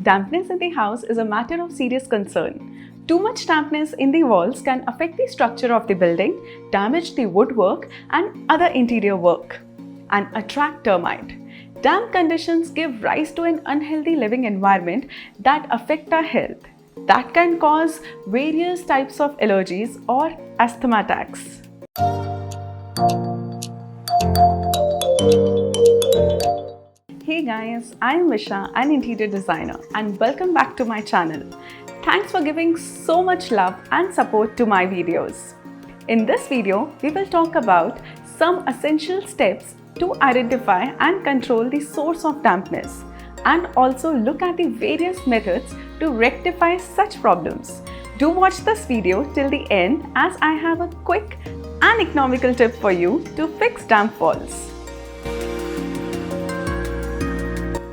Dampness in the house is a matter of serious concern. Too much dampness in the walls can affect the structure of the building, damage the woodwork and other interior work, and attract termite. Damp conditions give rise to an unhealthy living environment that affect our health. That can cause various types of allergies or asthma attacks. Hey guys, I'm Visha, an interior designer, and welcome back to my channel. Thanks for giving so much love and support to my videos. In this video, we will talk about some essential steps to identify and control the source of dampness, and also look at the various methods to rectify such problems. Do watch this video till the end, as I have a quick and economical tip for you to fix damp walls.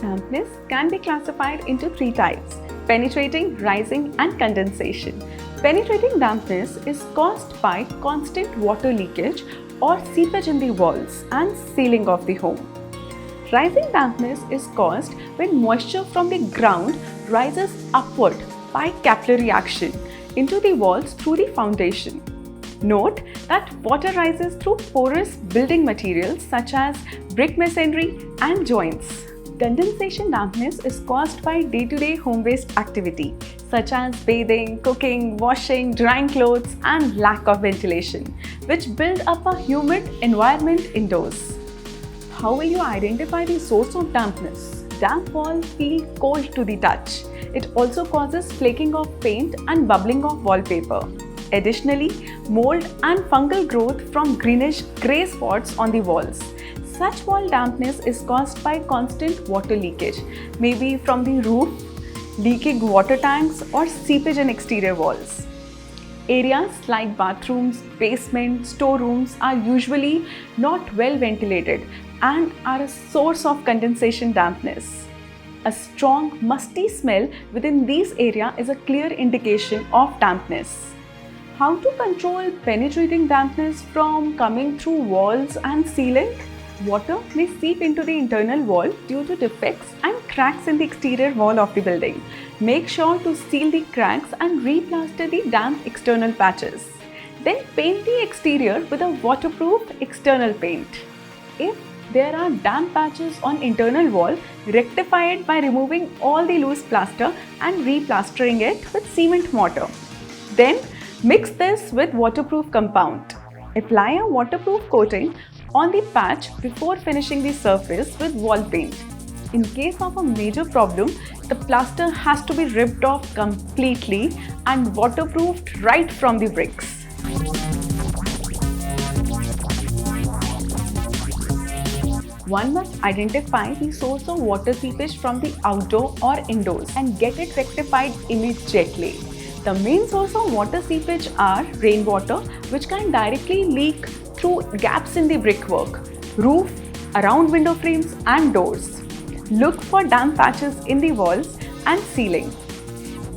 Dampness can be classified into three types: penetrating, rising and condensation. Penetrating dampness is caused by constant water leakage or seepage in the walls and ceiling of the home. Rising dampness is caused when moisture from the ground rises upward by capillary action into the walls through the foundation. Note that water rises through porous building materials such as brick masonry and joints. Condensation dampness is caused by day-to-day home waste activity such as bathing, cooking, washing, drying clothes and lack of ventilation, which build up a humid environment indoors. How will you identify the source of dampness? Damp walls feel cold to the touch. It also causes flaking of paint and bubbling of wallpaper. Additionally, mold and fungal growth from greenish grey spots on the walls. Such wall dampness is caused by constant water leakage, maybe from the roof, leaking water tanks or seepage in exterior walls. Areas like bathrooms, basements, storerooms are usually not well ventilated and are a source of condensation dampness. A strong, musty smell within these areas is a clear indication of dampness. How to control penetrating dampness from coming through walls and ceiling? Water may seep into the internal wall due to defects and cracks in the exterior wall of the building. Make sure to seal the cracks and replaster the damp external patches. Then paint the exterior with a waterproof external paint. If there are damp patches on internal wall, rectify it by removing all the loose plaster and replastering it with cement mortar. Then mix this with waterproof compound. Apply a waterproof coating on the patch before finishing the surface with wall paint. In case of a major problem, the plaster has to be ripped off completely and waterproofed right from the bricks. One must identify the source of water seepage from the outdoor or indoors and get it rectified immediately. The main source of water seepage are rainwater, which can directly leak through gaps in the brickwork, roof, around window frames and doors. Look for damp patches in the walls and ceiling.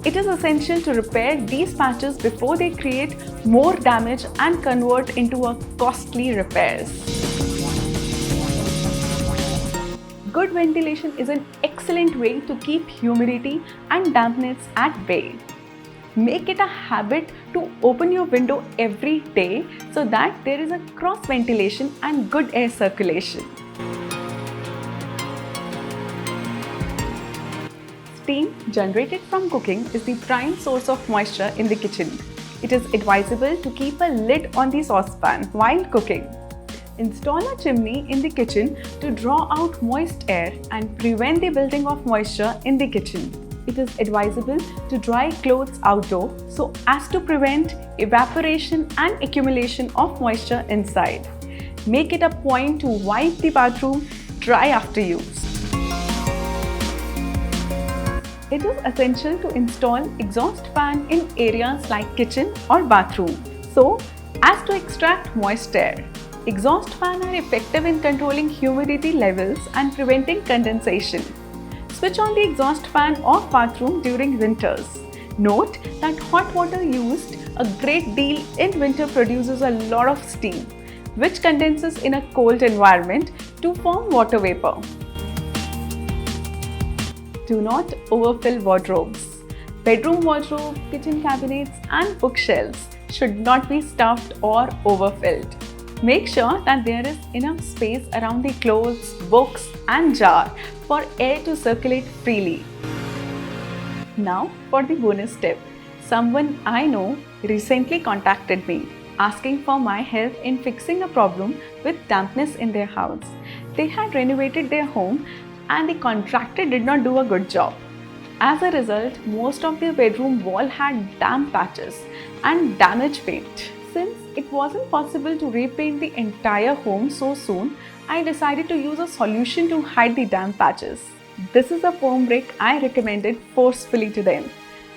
It is essential to repair these patches before they create more damage and convert into a costly repairs. Good ventilation is an excellent way to keep humidity and dampness at bay. Make it a habit to open your window every day so that there is a cross ventilation and good air circulation. Steam generated from cooking is the prime source of moisture in the kitchen. It is advisable to keep a lid on the saucepan while cooking. Install a chimney in the kitchen to draw out moist air and prevent the building of moisture in the kitchen. It is advisable to dry clothes outdoor so as to prevent evaporation and accumulation of moisture inside. Make it a point to wipe the bathroom dry after use. It is essential to install exhaust fan in areas like kitchen or bathroom so as to extract moist air. Exhaust fans are effective in controlling humidity levels and preventing condensation. Switch on the exhaust fan of bathroom during winters. Note that hot water used a great deal in winter produces a lot of steam, which condenses in a cold environment to form water vapor. Do not overfill wardrobes. Bedroom wardrobe, kitchen cabinets and bookshelves should not be stuffed or overfilled. Make sure that there is enough space around the clothes, books and jar for air to circulate freely. Now for the bonus tip. Someone I know recently contacted me asking for my help in fixing a problem with dampness in their house. They had renovated their home and the contractor did not do a good job. As a result, most of their bedroom wall had damp patches and damaged paint. Since it wasn't possible to repaint the entire home so soon, I decided to use a solution to hide the damp patches. This is a foam brick I recommended forcefully to them,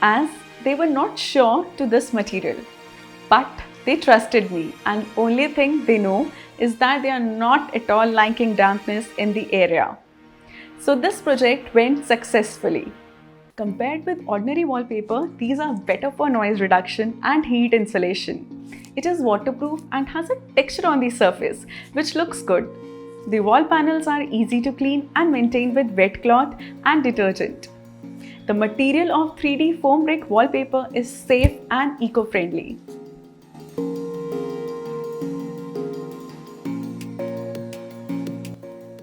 as they were not sure to this material. But they trusted me, and only thing they know is that they are not at all liking dampness in the area. So this project went successfully. Compared with ordinary wallpaper, these are better for noise reduction and heat insulation. It is waterproof and has a texture on the surface, which looks good. The wall panels are easy to clean and maintain with wet cloth and detergent. The material of 3D foam brick wallpaper is safe and eco-friendly.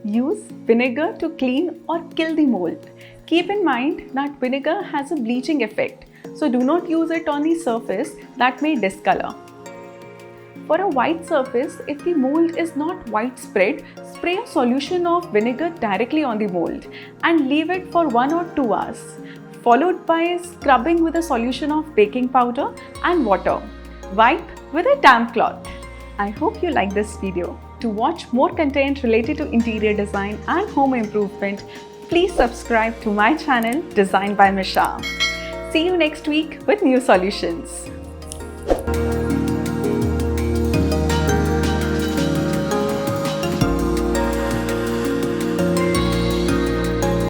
Use vinegar to clean or kill the mold. Keep in mind that vinegar has a bleaching effect, so do not use it on the surface that may discolor. For a white surface, if the mold is not widespread, spray a solution of vinegar directly on the mold and leave it for 1 or 2 hours, followed by scrubbing with a solution of baking powder and water. Wipe with a damp cloth. I hope you like this video. To watch more content related to interior design and home improvement, please subscribe to my channel Design by Misha. See you next week with new solutions.